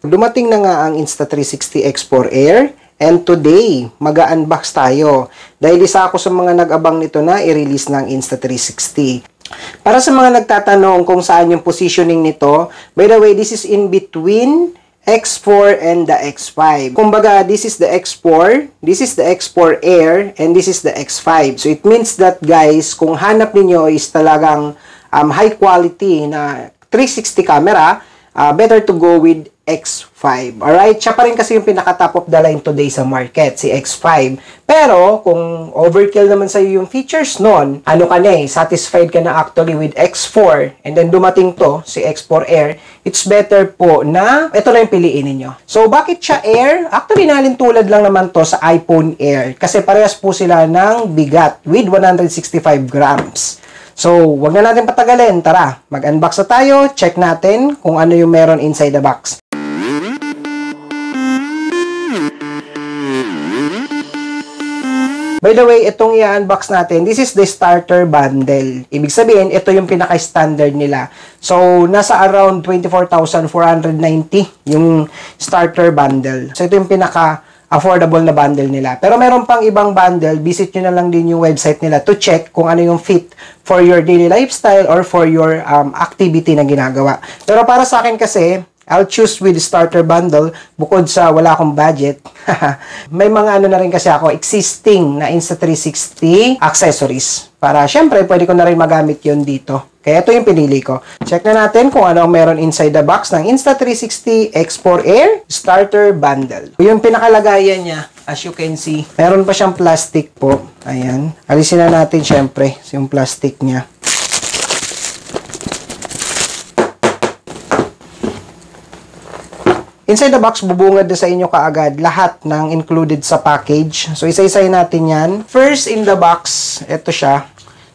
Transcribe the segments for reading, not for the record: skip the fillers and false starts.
Dumating na nga ang Insta360 X4 Air. And today, mag-unbox tayo. Dahil isa ako sa mga nag-abang nito na i-release ng Insta360. Para sa mga nagtatanong kung saan yung positioning nito, by the way, this is in between X4 and the X5. Kumbaga, this is the X4, this is the X4 Air, and this is the X5. So, it means that guys, kung hanap niyo is talagang high quality na 360 camera, better to go with X5. Alright? Siya pa rin kasi yung pinaka-top of the line today sa market, si X5. Pero, kung overkill naman sa'yo yung features nun, ano ka na satisfied ka na actually with X4, and then dumating to, si X4 Air, it's better po na, ito na yung piliin ninyo. So, bakit siya Air? Actually, nalintulad lang naman to sa iPhone Air, kasi parehas po sila ng bigat with 165 grams. So, wag na natin patagalin. Tara, mag-unbox na tayo. Check natin kung ano yung meron inside the box. By the way, itong i-unbox natin, this is the starter bundle. Ibig sabihin, ito yung pinaka-standard nila. So, nasa around 24,490 yung starter bundle. So, ito yung pinaka-affordable na bundle nila. Pero meron pang ibang bundle, visit nyo na lang din yung website nila to check kung ano yung fit for your daily lifestyle or for your activity na ginagawa. Pero para sa akin kasi, I'll choose with starter bundle bukod sa wala akong budget. May mga ano na rin kasi ako existing na Insta360 accessories. Para syempre pwede ko na rin magamit yon dito. Kaya ito yung pinili ko. Check na natin kung ano ang meron inside the box ng Insta360 X4 Air Starter Bundle. Yung pinakalagayan niya, as you can see, meron pa siyang plastic po. Ayan. Alisin na natin syempre yung plastic niya. Inside the box, bubungad na sa inyo kaagad lahat ng included sa package. So, isa-isay natin yan. First in the box, ito siya.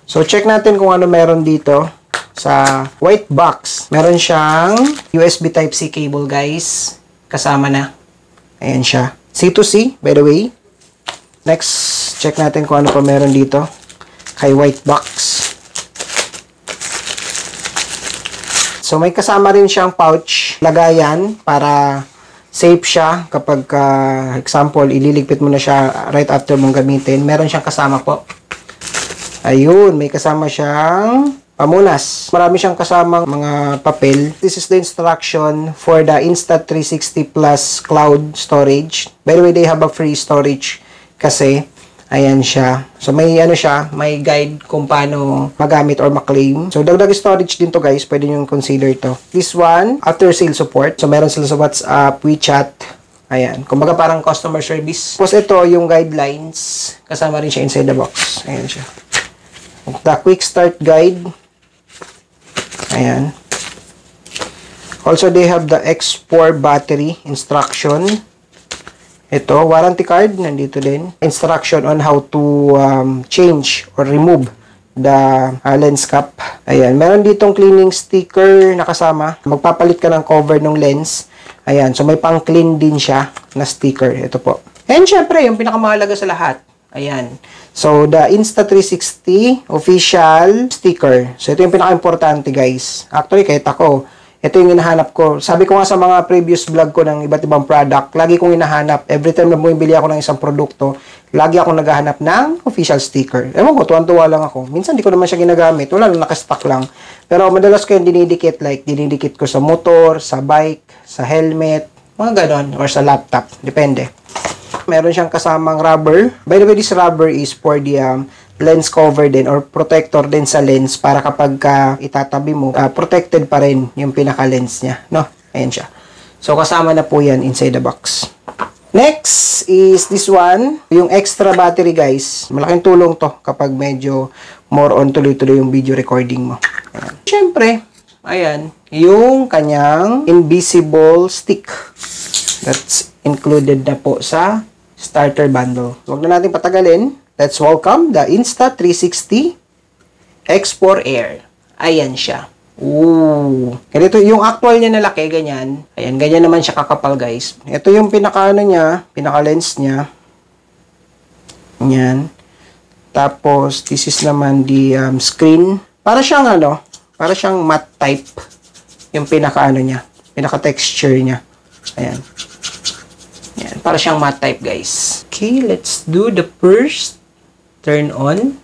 So, check natin kung ano meron dito sa white box. Meron siyang USB Type-C cable, guys. Kasama na. Ayan siya. C2C, by the way. Next, check natin kung ano pa meron dito kay white box. So, may kasama rin siyang pouch, lagayan, para safe siya kapag, example, ililigpit mo na siya right after mong gamitin. Meron siyang kasama po. Ayun, may kasama siyang pamunas. Marami siyang kasamang mga papel. This is the instruction for the Insta360 Plus Cloud Storage. By the way, they have a free storage kasi. Ayan siya. So, may ano siya, may guide kung paano magamit or maklaim. So, dagdag storage din to guys. Pwede nyo consider to. This one, after sale support. So, meron sila sa WhatsApp, WeChat. Ayan. Kumbaga parang customer service. Tapos ito, yung guidelines. Kasama rin siya inside the box. Ayan siya. The quick start guide. Ayan. Also, they have the X4 battery instruction. Ito, warranty card, nandito din. Instruction on how to change or remove the lens cap. Ayan, meron ditong cleaning sticker na kasama. Magpapalit ka ng cover ng lens. Ayan, so may pang-clean din siya na sticker. Ito po. And syempre, yung pinakamahalaga sa lahat. Ayan. So, the Insta360 official sticker. So, ito yung pinaka-importante, guys. Actually, kahit ako, ito yung hinahanap ko. Sabi ko nga sa mga previous vlog ko ng iba't ibang product, lagi kong hinahanap. Every time na bumibili ako ng isang produkto, lagi akong naghahanap ng official sticker. Ewan ko, tuwan-tuwa lang ako. Minsan, di ko naman siya ginagamit. Wala lang, nakastock lang. Pero madalas ko yung dinidikit. Like, dinidikit ko sa motor, sa bike, sa helmet, mga ganon, or sa laptop. Depende. Meron siyang kasamang rubber. By the way, this rubber is for the lens cover din or protector din sa lens para kapag itatabi mo, protected pa rin yung pinaka-lens niya, no? Ayan siya. So, kasama na po yan inside the box. Next is this one, yung extra battery, guys. Malaking tulong to kapag medyo more on tuloy-tuloy yung video recording mo. Ayan. Siyempre, ayan, yung kanyang invisible stick. That's included na po sa starter bundle. Huwag na natin patagalin. Let's welcome the Insta360 X4 Air. Ayan siya. Ooh. Ganito, yung actual niya na laki, ganyan. Ayan, ganyan naman siya kakapal, guys. Ito yung pinaka-ano niya, pinaka-lens niya. Ayan. Tapos, this is naman the screen. Para siyang, para siyang matte type. Yung pinaka-ano niya, pinaka-texture niya. Ayan. Ayan. Para siyang matte type, guys. Okay, let's do the first turn on.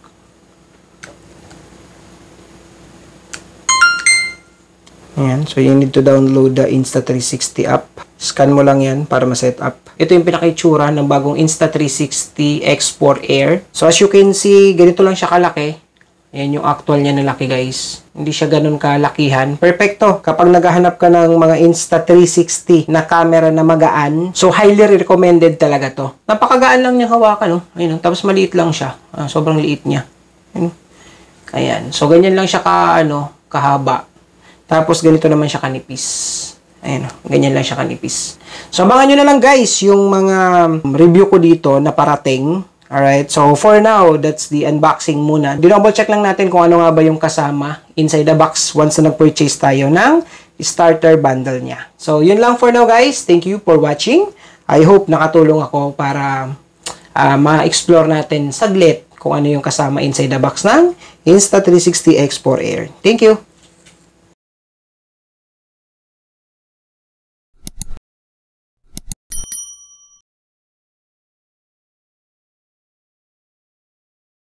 Ayan. So, you need to download the Insta360 app. Scan mo lang yan para ma-set up. Ito yung pinaka-itsura ng bagong Insta360 X4 Air. So, as you can see, ganito lang siya kalaki. Ayan yung actual niya na laki, guys. Hindi siya ganun kalakihan. Perfecto. Kapag naghahanap ka ng mga Insta360 na camera na magaan, so highly recommended talaga to. Napakagaan lang niyang hawakan, no? Ayun, tapos maliit lang siya. Sobrang liit niya. Ayun. Ayan. So, ganyan lang siya kahaba. Tapos, ganito naman siya kanipis. Ayun, ganyan lang siya kanipis. So, abangan nyo na lang, guys, yung mga review ko dito na parating. Alright, so for now, that's the unboxing muna. Double check lang natin kung ano nga ba yung kasama inside the box once na nag-purchase tayo ng starter bundle niya. So, yun lang for now, guys. Thank you for watching. I hope nakatulong ako para ma-explore natin saglit kung ano yung kasama inside the box ng Insta360 X4 Air. Thank you!